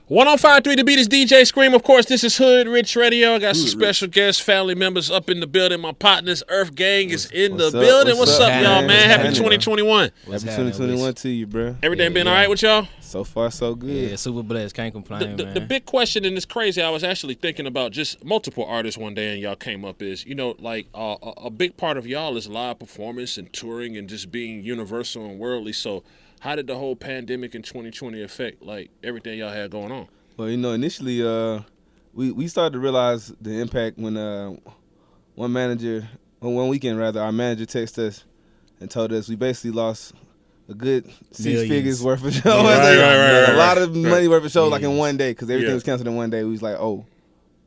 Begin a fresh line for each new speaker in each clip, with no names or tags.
105.3 The Beat is DJ Scream. Of course, this is Hood Rich Radio. I got some special guests, family members up in the building. My partners, Earthgang, is in the building. What's up, y'all, man? Happy 2021.
Happy 2021 to you, bro.
Everything been all right with y'all?
So far, so good.
Yeah, super blessed. Can't complain, man.
The big question, and it's crazy, I was actually thinking about just multiple artists one day, and y'all came up is, like a big part of y'all is live performance and touring and just being universal and worldly. So how did the whole pandemic in 2020 affect, like, everything y'all had going on?
Well, initially, we started to realize the impact when one weekend, our manager texted us and told us we basically lost a good six figures worth of shows.
Right.
A lot of money worth of shows, like in one day, because everything was canceled in one day. We was like, oh.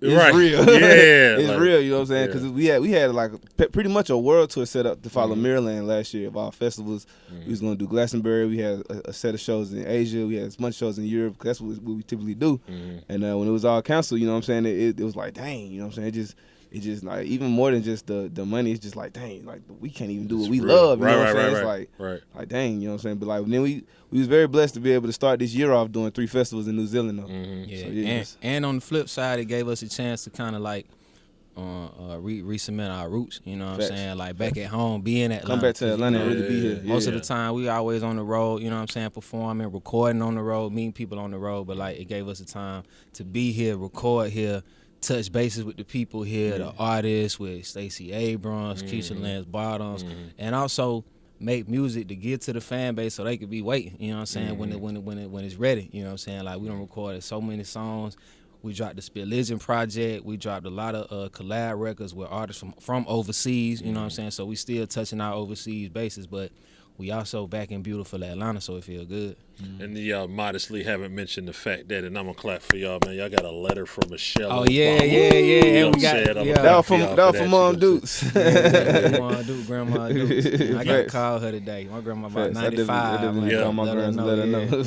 It's real.
Yeah.
It's real, you know what I'm saying? Because we had like pretty much a world tour set up to follow Maryland last year of our festivals. We was going to do Glastonbury. We had a set of shows in Asia. We had as much shows in Europe, because that's what we typically do. And when it was all canceled, you know what I'm saying, it was like, dang, you know what I'm saying? It just like, even more than just the money, it's just like, dang, like we can't even do what we love, you know what I'm saying? It's like dang, you know what I'm saying? But like then we was very blessed to be able to start this year off doing 3 festivals in New Zealand though.
So, and on the flip side, it gave us a chance to kind of like re-cement our roots, you know what I'm saying? Like back at home, being at Atlanta.
Come back to Atlanta and really be here.
Most of the time, we always on the road, you know what I'm saying, performing, recording on the road, meeting people on the road, but like it gave us a time to be here, record here, touch bases with the people here, the artists, with Stacey Abrams, Keisha Lance Bottoms, and also make music to give to the fan base so they could be waiting, you know what I'm saying, when it's ready, you know what I'm saying? Like we done recorded so many songs. We dropped the Spit Legend project. We dropped a lot of collab records with artists from overseas, you know what I'm saying? So we still touching our overseas bases, but we also back in beautiful Atlanta, so it feel good.
And y'all modestly haven't mentioned the fact that, and I'm going to clap for y'all, man. Y'all got a letter from Michelle.
Oh, yeah.
You know what I'm saying?
That was from Mom Dukes.
Mom Duke, Grandma Dukes. I got to call her today. My grandma about 95.
I call my grandma, let her know.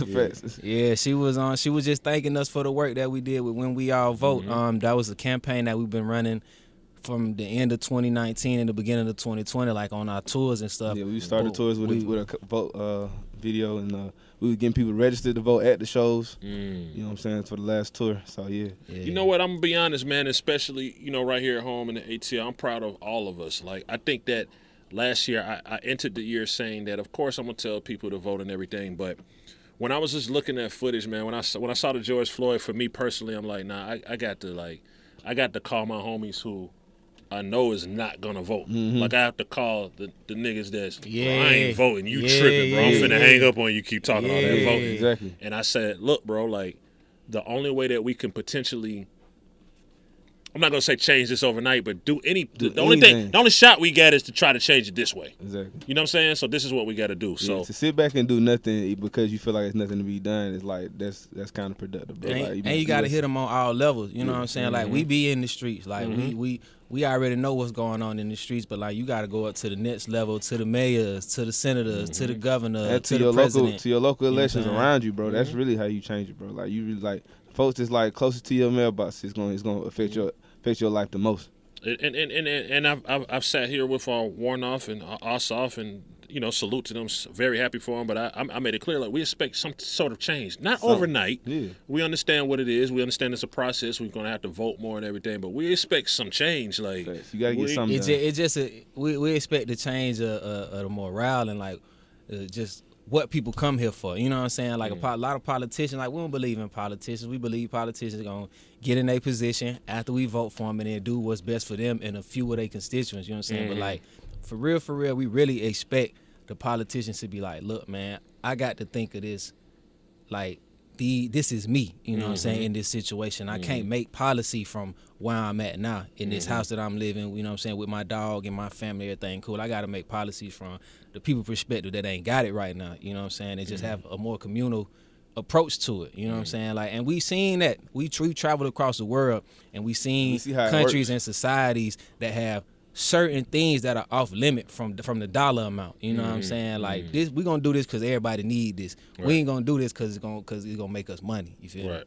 Yeah, she was just thanking us for the work that we did with When We All Vote. That was a campaign that we've been running from the end of 2019 and the beginning of 2020, like on our tours and stuff.
Yeah, we started tours with a vote video, and we were getting people registered to vote at the shows. You know what I'm saying, for the last tour. So yeah.
You know what? I'm gonna be honest, man. Especially right here at home in the ATL, I'm proud of all of us. Like I think that last year I entered the year saying that, of course, I'm gonna tell people to vote and everything, but when I was just looking at footage, man, when I saw the George Floyd, for me personally, I'm like, nah, I got to call my homies who I know is not gonna vote. Like I have to call the niggas that's I ain't voting. You tripping, bro. I'm finna hang up on you. Keep talking all that voting.
Exactly.
And I said, look, bro, like the only way that we can potentially, I'm not gonna say change this overnight, but the only shot we got is to try to change it this way.
Exactly.
You know what I'm saying? So this is what we got to do. So
to sit back and do nothing because you feel like there's nothing to be done is like that's kind of productive, bro.
And you got to hit them on all levels. You know what I'm saying? Like we be in the streets, like we already know what's going on in the streets, but like you got to go up to the next level, to the mayors, to the senators, to the governor,
and
to the president.
To your local elections around you, bro. That's really how you change it, bro. Like you really like folks that's like closest to your mailbox is going to affect your life the most.
And I've sat here with Warnoff and Ossoff and salute to them. Very happy for them, but I made it clear, like, we expect some sort of change. Not overnight. Yeah. We understand what it is. We understand it's a process. We're going to have to vote more and everything, but we expect some change. Like,
you got to get something done.
It's just we expect the change of the morale and, like, just what people come here for. You know what I'm saying? Like, a lot of politicians, like, we don't believe in politicians. We believe politicians are going to get in their position after we vote for them and then do what's best for them and a few of their constituents. You know what I'm saying? But, like, for real, we really expect the politicians to be like, look, man, I got to think of this, like, this is me, you know what I'm saying, in this situation. I can't make policy from where I'm at now, in this house that I'm living, you know what I'm saying, with my dog and my family, everything cool. I got to make policies from the people perspective that ain't got it right now, you know what I'm saying, and just have a more communal approach to it, you know what I'm saying? Like, and we seen that. We traveled across the world, and we seen countries and societies that have certain things that are off limit from the dollar amount. You know what I'm saying? Like, this, we gonna do this because everybody need this. Right. We ain't gonna do this because it's gonna make us money. You feel me?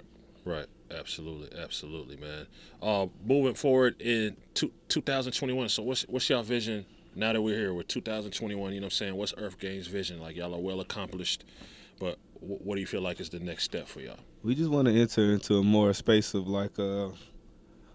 Right. Absolutely, man. Moving forward in 2021. So what's y'all vision now that we're here with 2021? You know what I'm saying? What's Earthgang's vision? Like, y'all are well accomplished, but what do you feel like is the next step for y'all?
We just want to enter into a more space of like a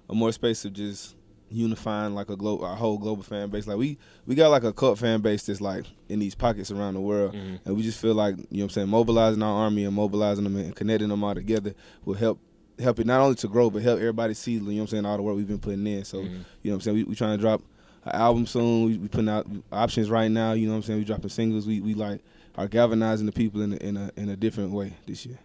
more space of just unifying like our whole global fan base. Like we got like a cult fan base that's like in these pockets around the world, and we just feel like, you know what I'm saying, mobilizing our army and mobilizing them and connecting them all together will help it not only to grow but help everybody see, you know what I'm saying, all the work we've been putting in. So you know what I'm saying, we trying to drop an album soon. We putting out options right now. You know what I'm saying, we dropping singles. We like are galvanizing the people in a different way this year.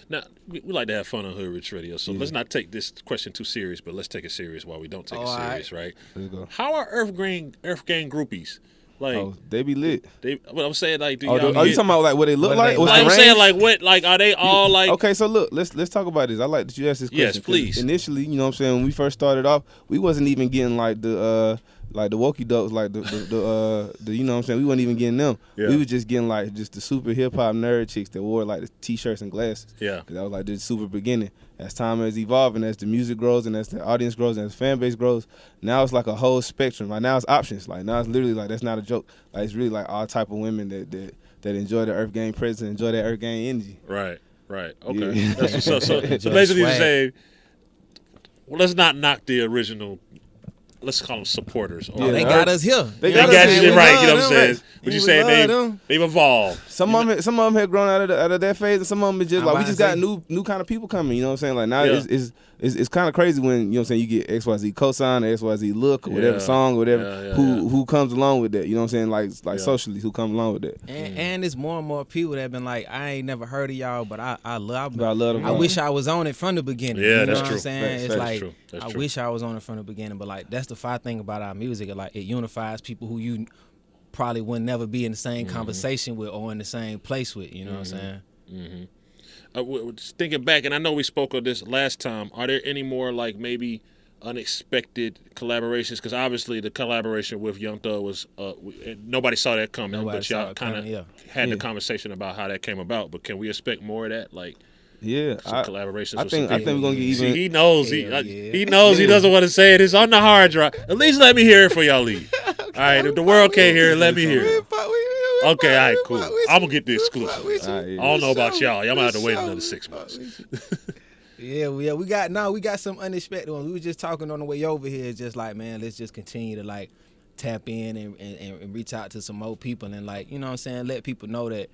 Now, we like to have fun on Hood Rich Radio, so let's not take this question too serious, but let's take it serious while we don't take it serious, right?
Let's go.
How are Earthgang Groupies? Like,
they be lit.
What I'm saying, like,
are you talking about like what they look like?
Like, I'm saying, like, what, like, are they all like?
Okay, so look, let's talk about this. I like that you asked this question.
Yes, please.
Initially, you know what I'm saying, when we first started off, we wasn't even getting like the wokey dokes, like the you know what I'm saying, we wasn't even getting them.
Yeah.
We was just getting like just the super hip hop nerd chicks that wore like the t-shirts and glasses.
Yeah.
Cause that was like the super beginning. As time is evolving, as the music grows and as the audience grows and as the fan base grows, now it's like a whole spectrum. Like now it's options. Like now it's literally like, that's not a joke. Like it's really like all type of women that enjoy the Earthgang presence, enjoy that Earthgang energy.
Right. Okay.
Yeah.
So basically you're saying, well, let's not knock the original, let's call them supporters. Or,
They got us here.
They
got
us
it
here.
right, you know what I'm saying?
Right.
But you
We
saying
love
they've evolved.
Some of them had grown out of that phase, and some of them is just
I'm
like we
about
just
to
got
say.
new kind of people coming. You know what I'm saying? Like now
Yeah.
it's kind of crazy when, you know what I'm saying, you get XYZ cosign or XYZ look or whatever song or whatever who comes along with that. You know what I'm saying? Like socially, who comes along with that.
And it's more and more people that have been like, I ain't never heard of y'all, but I love
But I love them.
I wish I was on it from the beginning.
Yeah,
you know
that's
what
true.
I'm saying?
Facts,
It's
facts.
like
True. That's
I
true.
wish I was on it from the beginning, but like that's the fine thing about our music. Like it unifies people who you probably would never be in the same conversation with or in the same place with. You know what I'm saying?
Just thinking back, and I know we spoke of this last time, are there any more like maybe unexpected collaborations? Because obviously the collaboration with Young Thug was nobody saw that coming,
Nobody
but
saw
y'all
it
kind
coming,
of had the conversation about how that came about. But can we expect more of that? Like
Yeah,
some collaborations.
I
with
think
some
we're gonna get even.
See, he knows.
Hell
He knows he doesn't want to say it. It's on the hard drive. At least let me hear it for y'all leave. All right, if the world can't hear it, let me hear it. Okay, all right, cool. I'm gonna get the exclusive. I don't know about y'all. Y'all might have to wait another 6 months.
Yeah, we got some unexpected ones. We were just talking on the way over here, just like, man, let's just continue to like tap in and reach out to some more people and like, you know what I'm saying, let people know that,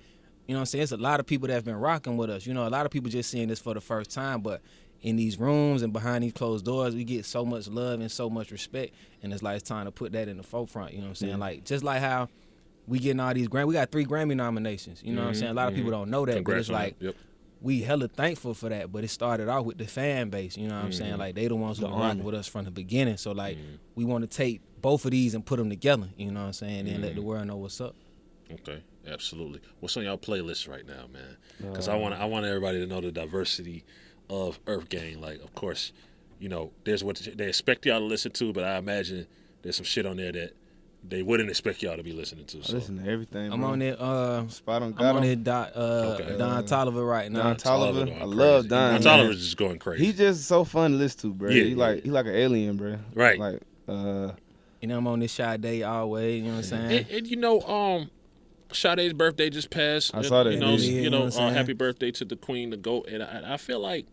you know what I'm saying, it's a lot of people that have been rocking with us. You know, a lot of people just seeing this for the first time, but in these rooms and behind these closed doors, we get so much love and so much respect, and it's like it's time to put that in the forefront. You know what I'm saying? Like just like how we getting all these we got 3 Grammy nominations. You know what I'm saying? A lot of people don't know that,
Congrats
but it's
on
like
that.
we hella thankful for that. But it started off with the fan base. You know what I'm saying? Like they the ones who rock with us from the beginning. So like we want to take both of these and put them together. You know what I'm saying? And let the world know what's up.
Okay, absolutely. What's on y'all playlist right now, man? Because I want everybody to know the diversity of Earthgang. Like, of course, you know, there's what they expect y'all to listen to, but I imagine there's some shit on there that they wouldn't expect y'all to be listening to. So.
I listen to everything.
I'm
bro.
on it.
Spot on.
I'm on it. Don Tolliver right now.
Don Tolliver.
going
I love
crazy.
Don.
Don Tolliver's just going crazy.
He just so fun to listen to, bro.
Yeah,
he like an alien, bro.
Right.
Like
You know, I'm on this Sade always. You know what I'm saying?
And you know, Sade's birthday just passed.
I saw that.
You know,
Yeah, you know what I'm saying?
happy birthday to the Queen, the GOAT. And I feel like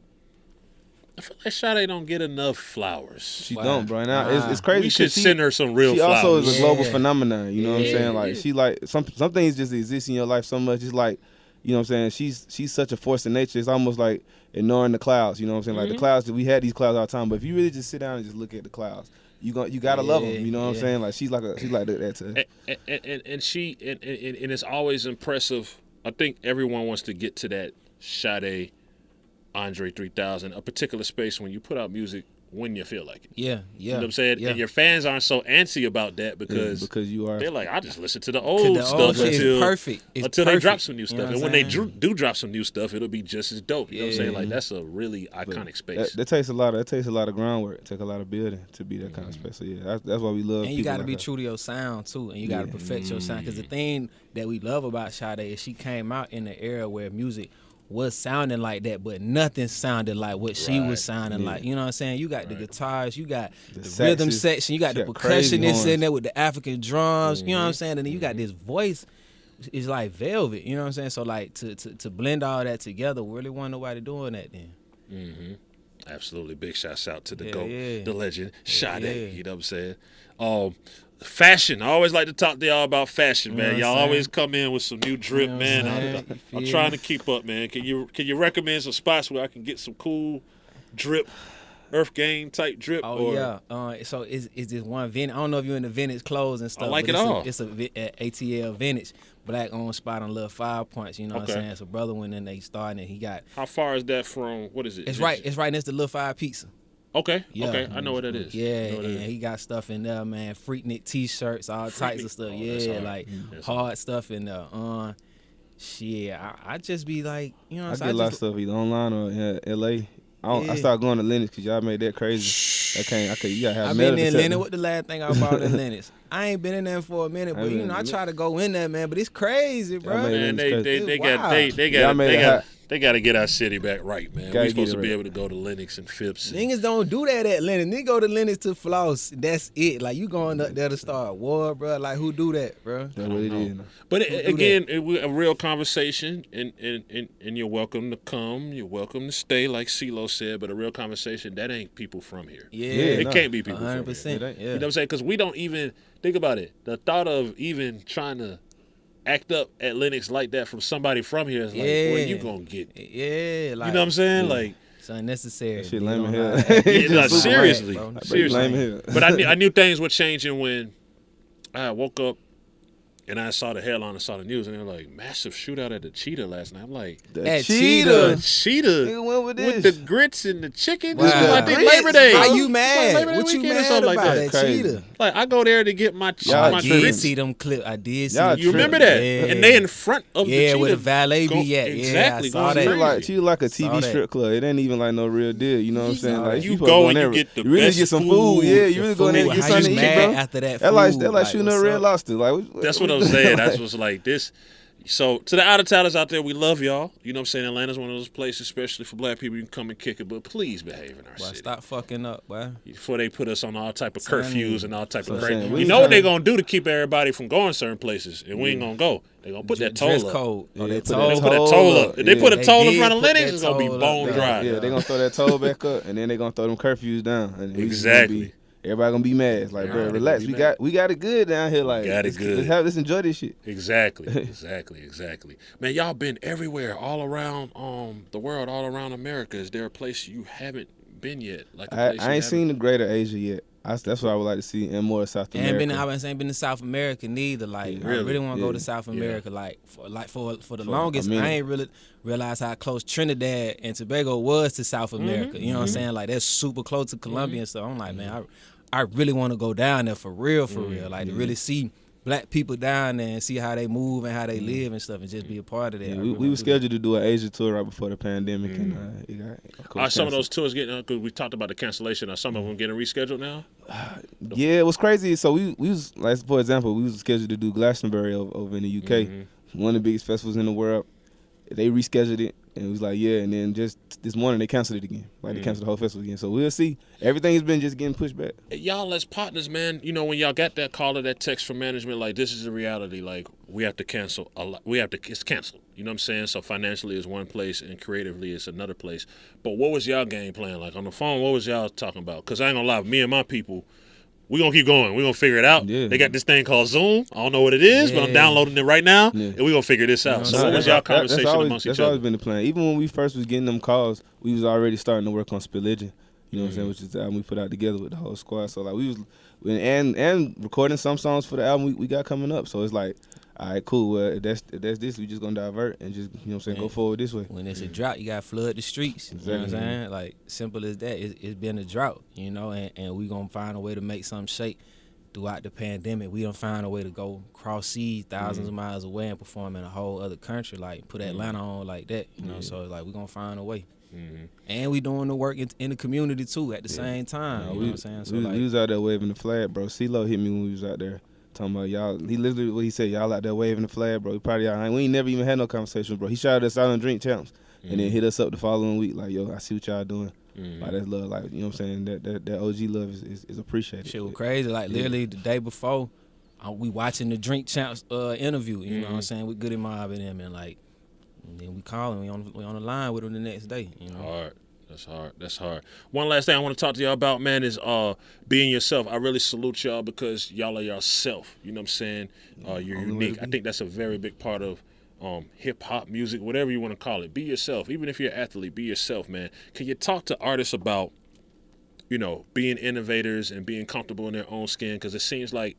Sade don't get enough flowers.
She don't, bro. Now it's crazy.
We should
'cause
send her some real
She
flowers.
also is a global
Yeah.
phenomenon. You know what I'm
Yeah.
saying? Like she like some things just exist in your life so much. It's like, you know what I'm saying? She's such a force of nature. It's almost like ignoring the clouds. You know what I'm saying? Like the clouds, we had these clouds all the time, but if you really just sit down and just look at the clouds, you gotta love them. You know what I'm saying? Like she's like that to her.
And she and it's always impressive. I think everyone wants to get to that Sade, Andre 3000, a particular space when you put out music when you feel like it.
Yeah.
You know what I'm saying?
Yeah.
And your fans aren't so antsy about that because
you are.
they're like, I just listen to the old
The
stuff
old shit is
until
perfect. It's
they
perfect.
drop some new
You
stuff.
know
And
what
when
I'm
they
saying?
do drop some new stuff, it'll be just as dope. You know what I'm saying? Like that's a really iconic space.
That takes a lot of groundwork. It takes a lot of building to be that kind of space. So yeah, that's why we love.
And you
people
got to
like
be
her.
true to your sound too, and you got to perfect your sound. Because the thing that we love about Sade is she came out in the era where music was sounding like that, but nothing sounded like what she was sounding like. You know what I'm saying? You got the guitars, you got the rhythm
saxes,
section, you got
she
the
got crazy
percussionists in
horns.
there with the African drums. You know what I'm saying? And then you got this voice it's like velvet. You know what I'm saying? So like to blend all that together, really wasn't nobody doing that then.
Mm-hmm. Absolutely. Big shouts out to the
Yeah,
GOAT,
yeah.
the legend, Sade.
Yeah.
You know what I'm saying? Fashion. I always like to talk to y'all about fashion,
You know
man.
what
Y'all
I'm
always
saying?
come in with some new drip,
You know what I'm
man.
saying? You
I'm
feel
trying
me?
to keep up, man. Can you recommend some spots where I can get some cool drip, Earthgang type drip?
Oh
or
yeah. So is this one vintage? I don't know if you're into vintage clothes and stuff.
like
but
it all.
It's a ATL vintage black owned spot on Little 5 Points. You know what I'm
Okay.
saying? So brother went in there, he started, and he got.
How far is that from? What is it?
It's right next to Little 5 Pizza.
Okay.
Yeah.
Okay. I know what that is.
Yeah,
I know what that
and
is.
he got stuff in there, man. Freaknik T-shirts, all types
Freaknik.
of stuff.
Oh, that's
Yeah,
hard.
like
That's
hard stuff in there. Shit, I just be like, you know what
I
I'm
get
saying?
a lot of stuff either online or in L.A. I
Yeah.
started going to Lennox because y'all made that crazy. You gotta have
I've
metal
been in
detector.
Lennox. What the last thing I bought in Lennox? I ain't been in there for a minute,
I
but you
been
know,
in
I
Lennox.
try to go in there, man. But it's crazy, bro.
made
Man,
Lennox crazy.
they
Wow.
got they got to get our city back right, man.
Gotta
We
get
supposed
it
to be
right.
able to go to Lennox and Phipps. And,
Niggas don't do that at Lennox. Niggas go to Lennox to floss. That's it. Like, you going up there to start a war, bro. Like, who do that, bro?
That's what it is. now.
but
do
again, a real conversation, and you're welcome to come. You're welcome to stay, like CeeLo said. But a real conversation, that ain't people from here.
Yeah.
Yeah,
It
no.
can't be people from
100%.
here.
It ain't.
Yeah.
You know what I'm saying? Because we don't even think about it. The thought of even trying to act up at Lennox like that from somebody from here is like,
Yeah.
boy, you gonna get.
Yeah, like,
You know what I'm saying? Like,
it's unnecessary.
That shit
You
lame
don't
as
know
hell.
how to act.
It's
yeah, no,
just super
seriously,
lame, bro.
seriously.
Lame as hell.
But I knew things were changing when I woke up and I saw the headline and saw the news, and they were like, massive shootout at the Cheetah last night. I'm like,
The
At
cheetah.
the Cheetah
Nigga went with
with
this.
the grits and the chicken.
Wow.
This was, I think
Grits,
Labor Day.
Why
bro.
you
It's
mad?
like Labor Day
What you
weekend or
mad
something
about
like
that
that.
Crazy.
cheetah?
Like, I go there to get my
Y'all
I
tripping.
did see them clips. I did see
Y'all
them.
You remember that?
Yeah.
And they in front of the
Yeah,
Cheetah.
where the valet be at.
Exactly.
Yeah, I saw
going
that.
She was like a
Saw
TV
that.
strip club. It ain't even like no real deal. You know what I'm saying?
saw
Like
that.
You
people
go
going
and you
there.
get the
You really
best
get some
food.
food. Yeah, you
The
really go in there and
food.
get
How
something
you
to eat,
mad
bro.
after that
That like
food?
shooting a
what's
red
up?
lobster. Like
That's what I'm saying. That's what's like this. So to the out of towners out there, we love y'all. You know what I'm saying? Atlanta's one of those places, especially for black people, you can come and kick it, but please behave in our
Boy,
city.
stop fucking up, boy.
Before they put us on all type of
Son,
curfews and all type of
I'm
crazy.
saying,
You
we
know what
trying-
they're gonna do to keep everybody from going certain places, and we ain't gonna go. They're gonna put that
Dress
toll up.
code.
Yeah,
Oh, that
put that
toll.
They put a
toll
toll
up.
up. If they put a
They
toll in
did
front of
put
Lennox,
that
it's gonna be
toll up
bone
there.
dry.
Yeah, they gonna throw that toll back up, and then they gonna throw them curfews down. And we just gonna
Exactly.
be- Everybody gonna be mad. It's like, bro,
Everybody
relax.
gonna be
We got it good down here. Like,
got it good.
Let's enjoy this shit.
Exactly. Man, y'all been everywhere, all around the world, all around America. Is there a place you haven't been yet? Like a place
I
you
ain't
haven't-
seen the greater Asia yet. That's what I would like to see, and more South
And
America.
I ain't been to South America neither. Like, I
Really?
really want to go
Yeah.
to South America. Like for the
For a
longest,
minute.
I ain't really realized how close Trinidad and Tobago was to South America. You know what I'm saying? Like, that's super close to Colombia and stuff. I'm like, man, I really want to go down there for real, like to really see black people down there and see how they move and how they live and stuff, and just be a part of that.
Yeah,
I
we
really
were
wanna do that.
scheduled to do an Asia tour right before the pandemic, and it got of course,
Are some of
canceled.
those tours getting? Because we talked about the cancellation. Are some of them getting rescheduled now?
Yeah, it was crazy. So we was like, for example, we was scheduled to do Glastonbury over in the UK, one of the biggest festivals in the world. They rescheduled it, and it was like, yeah. And then just this morning they canceled it again. Like they canceled the whole festival again. So we'll see. Everything has been just getting pushed back.
Y'all as partners, man, you know, when y'all got that call or that text from management, like, this is the reality, like, we have to cancel a lot. It's canceled. You know what I'm saying? So financially is one place and creatively it's another place. But what was y'all game plan? Like, on the phone, what was y'all talking about? Because I ain't gonna lie, me and my people, we gonna keep going. We gonna figure it out.
Yeah.
They got this thing called Zoom. I don't know what it is, but I'm
Yeah.
downloading it right now,
Yeah.
and we gonna figure this out. So
Nah,
what was y'all conversation amongst each
That's
other?
always been the plan. Even when we first was getting them calls, we was already starting to work on Spilligion. You know what I'm saying? Which is the album we put out together with the whole squad. So like we was and recording some songs for the album we got coming up. So it's like, all right, cool. Well, if that's this, we just gonna divert and just, you know what I'm saying, go forward this way.
When it's a drought, you got to flood the streets. You know what I'm
Exactly.
saying? Like, simple as that. It's been a drought, you know, and we going to find a way to make something shake throughout the pandemic. We don't find a way to go cross seas thousands of miles away and perform in a whole other country, like put Atlanta on like that, you know. So, like, we going to find a way. And we doing the work in the community, too, at the same time. You know what I'm saying? So,
we was out there waving the flag, bro. CeeLo hit me when we was out there. Talking about y'all, he literally what he said, y'all out there waving the flag, bro. We proud of y'all. We ain't never even had no conversation, bro. He shouted us out on Drink Champs, and then hit us up the following week, like, yo, I see what y'all doing. Like, that's love, like, you know what I'm saying? That OG love is appreciated.
shit was crazy. Like, literally the day before, we watching the Drink Champs interview. You know what I'm saying? With Goody Mob and them, and like, and then we call him. We on the line with him the next day. You know.
Hard. That's hard. One last thing I want to talk to y'all about, man, is being yourself. I really salute y'all because y'all are yourself. You know what I'm saying? You're unique. I think that's a very big part of hip hop music, whatever you want to call it. Be yourself. Even if you're an athlete, be yourself, man. Can you talk to artists about, being innovators and being comfortable in their own skin? Because it seems like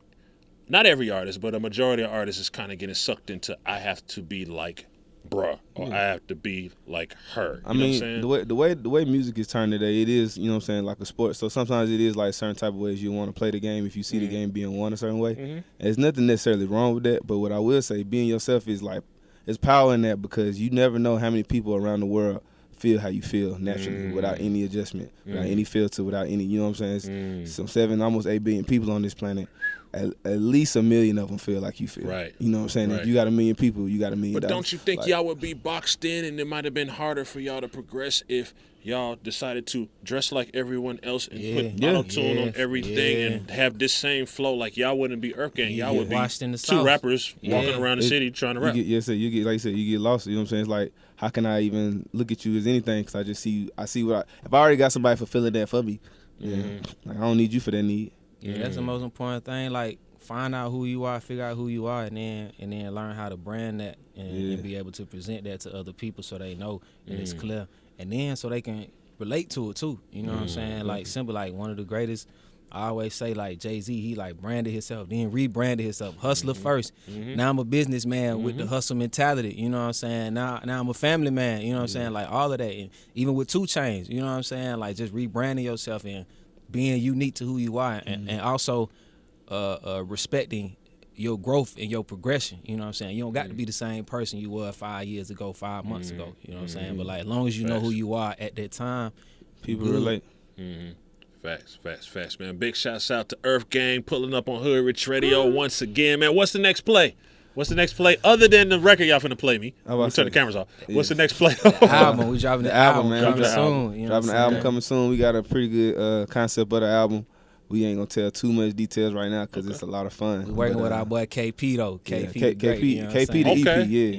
not every artist, but a majority of artists is kind of getting sucked into, I have to be like bruh, or I have to be like her.
I mean, the way music is turned today, it is, like a sport. So sometimes it is like certain type of ways you want to play the game if you see the game being won a certain way. And there's nothing necessarily wrong with that, but what I will say, being yourself is like, there's power in that because you never know how many people around the world feel how you feel naturally without any adjustment, without any filter, without any, you know what I'm saying? It's some 7, almost 8 billion people on this planet. At least 1 million of them feel like you feel.
Right.
You know what I'm saying?
Right.
If you got 1 million people, you got $1 million.
But don't you think y'all would be boxed in, and it might have been harder for y'all to progress if y'all decided to dress like everyone else and put auto-tune on everything and have this same flow? Like, y'all wouldn't be Earthgang. Y'all would be
in the
two
South.
rappers walking around the city trying to rap.
You get, like you said, you get lost. You know what I'm saying? It's like, how can I even look at you as anything? Because I see what if I already got somebody fulfilling that for me, like, I don't need you for that need.
Yeah, that's the most important thing. Like, find out who you are, figure out who you are, and then learn how to brand that and be able to present that to other people so they know and it's clear. And then so they can relate to it too. You know what I'm saying? Like, simple, like one of the greatest, I always say, like Jay-Z, he like branded himself, then rebranded himself. Hustler first. Now I'm a businessman with the hustle mentality. You know what I'm saying? Now I'm a family man. You know what I'm saying? Like all of that. And even with 2 Chainz, you know what I'm saying? Like just rebranding yourself and being unique to who you are, and also respecting your growth and your progression. You know what I'm saying? You don't got to be the same person you were 5 years ago, 5 months ago. You know what I'm saying? But like, as long as you know who you are at that time,
people relate.
Facts, man. Big shouts out to Earthgang pulling up on Hood Rich Radio once again, man. What's the next play? Other than the record y'all finna play me? We'll turn the cameras off. What's the next play?
album. We dropping the album, man.
Dropping
soon. You know
dropping the album coming soon. We got a pretty good concept of the album. We ain't gonna tell too much details right now because it's a lot of fun.
We working with our boy KP though. KP
the EP,
You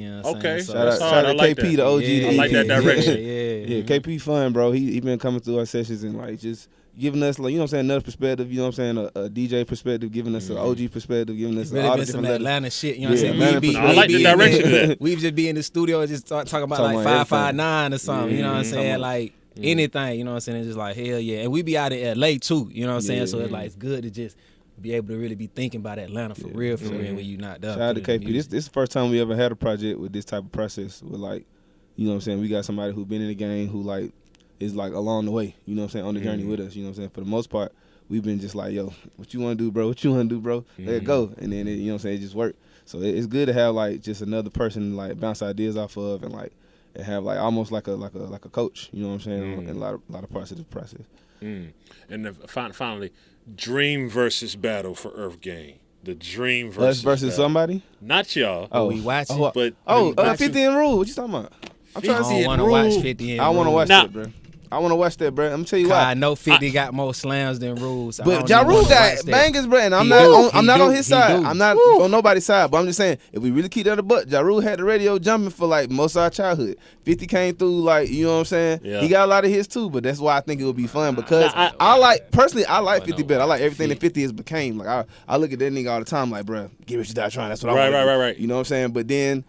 know what I'm saying?
So
shout out to
like
KP,
that.
the OG.
I like that direction.
Yeah, KP fun, bro. He been coming through our sessions and like just giving us, like, you know what I'm saying, another perspective. You know what I'm saying, a DJ perspective, giving us an OG perspective, giving us
really
all
been
the
some
different
Atlanta shit. You know what I'm saying?
I like the direction of that.
We just be in the studio and just start talking about like 559 or something. You know what I'm saying? Like anything. You know what I'm saying? It's just like hell yeah. And we be out in LA too. You know what I'm saying? So it's like it's good to just be able to really be thinking about Atlanta for real when you not done.
Shout out to KP. This is the first time we ever had a project with this type of process. With like, you know what I'm saying, we got somebody who been in the game who like is like along the way. You know what I'm saying, on the journey with us. You know what I'm saying. For the most part, we've been just like, yo, what you want to do, bro? What you want to do, bro? Let it go. And then you know what I'm saying, it just worked. So it's good to have like just another person like bounce ideas off of and like and have like almost like a coach. You know what I'm saying, in a lot of parts of the process.
And finally, dream versus battle for Earthgang. The dream versus
battle. Somebody?
Not y'all.
Oh, we watching.
But
50 and Rule. What you talking about? I'm trying to see
I
it.
don't want to watch 50 and
I want to watch that, bro. I want to watch that, bro. I'm gonna tell you why.
I know 50 got more slams than Rules.
But Ja Rule got bangers, bro. And I'm not on his side. I'm not on nobody's side. But I'm just saying, if we really keep that a butt, Ja Rule had the radio jumping for like most of our childhood. 50 came through, like, you know what I'm saying?
Yeah.
He got a lot of hits too, but that's why I think it would be fun because I like 50 better. I like everything that 50 has became. Like I look at that nigga all the time, like, bro, get rich or die trying. That's what I want.
Right.
You know what I'm saying? But then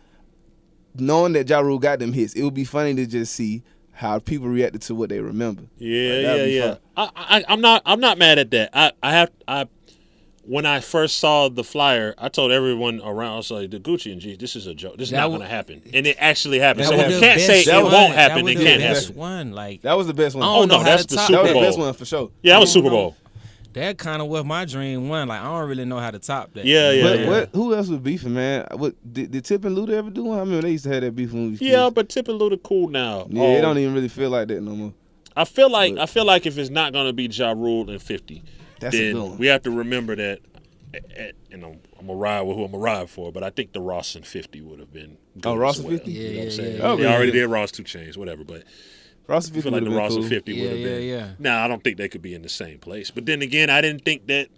knowing that Ja Rule got them hits, it would be funny to just see how people reacted to what they remember.
Yeah. I'm not mad at that. When I first saw the flyer, I told everyone around, I was like, the Gucci and G, this is a joke. This is not going to happen. And it actually happened. So you can't say it won't happen. It can't happen.
That was the best one.
Oh, no, that's the Super Bowl.
That was the best one for sure.
Yeah, that was Super Bowl.
That kind of was my dream one. Like, I don't really know how to top that.
Yeah.
Who else was beefing, man? Did Tip and Luda ever do one? I remember they used to have that beef when we was kids.
Yeah, but Tip and Luda cool now.
Yeah, it don't even really feel like that no more.
I feel like if it's not gonna be Ja Rule and 50, then we have to remember that. I'm gonna ride with who I'm gonna ride for, but I think the Ross and 50 would have been good.
Oh, Ross
and
and 50?
You know what I'm saying?
Oh,
they already did Ross 2 Chainz, whatever, but
Ross and 50
I feel like the Ross and 50 would have been.
Yeah.
Now, I don't think they could be in the same place. But then again, I didn't think that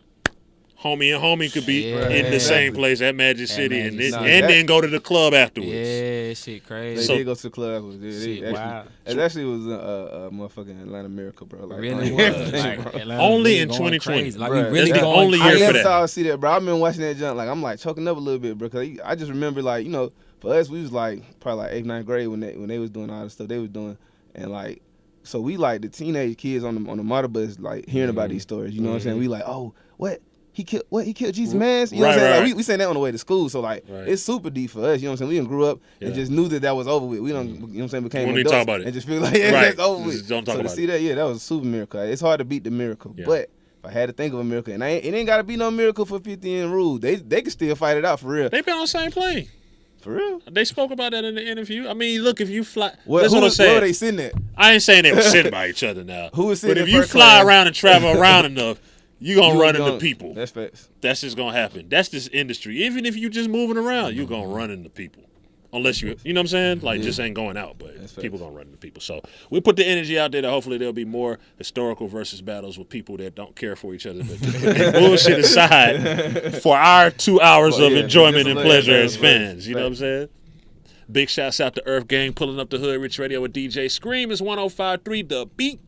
homie and homie could be
Yeah.
in the same
Exactly.
place at Magic City
Magic
and
City.
then go to the club afterwards.
Yeah, shit
They
crazy.
did go to the club.
Shit, wow.
It actually was a motherfucking Atlanta miracle, bro. Like,
Really
on
was.
everything,
Like,
bro.
Atlanta
Only
really
in
going
2020.
crazy. Like,
Bruh,
we really
that's the
going
only year
I
for
crazy.
never
that.
thought I'd see that, bro. I've been watching that junk. Like, I'm like choking up a little bit, bro. Cause I just remember, like, you know, for us, we was like probably like 8th, 9th grade when they was doing all the stuff they was doing, and like, so we like the teenage kids on the model bus, like hearing about these stories. You know what I'm saying? We like, oh, what? He killed Jesus man. You know what I'm saying?
Right.
Like, we saying that on the way to school, so like
Right.
it's super deep for us. You know what I'm saying? We done grew up and
Yeah.
just knew that was over with. We don't, you know what I'm saying? Became
When we
adults
talk about it.
and just feel like yeah,
Right.
that's over with.
Just don't talk
so
about
to see that, yeah, that was a super miracle. It's hard to beat the miracle,
Yeah.
but if I had to think of a miracle, and it ain't got to be no miracle for 50 and Rule. They can still fight it out for real.
They been on the same plane.
For real.
They spoke about that in the interview. I mean, look, if you fly,
Where
that's what I'm
were
saying.
they sitting at?
I ain't saying they were sitting by each other now.
Who was
But
sitting
if
in
you
first
fly
class?
around and travel around enough, you gonna run into
gonna-
people.
That's facts.
That's just gonna happen. That's this industry. Even if you just moving around, you gonna run into people. Unless you know what I'm saying? Like, just ain't going out, but
That's
people
facts.
gonna run into people. So we put the energy out there that hopefully there'll be more historical versus battles with people that don't care for each other. But bullshit aside, for our 2 hours
Well,
of
yeah,
enjoyment
just
and
a
pleasure
little
as
bit.
fans. You know what I'm saying? Big shouts out to Earthgang pulling up the hood. Rich Radio with DJ Scream is 105.3 The Beat.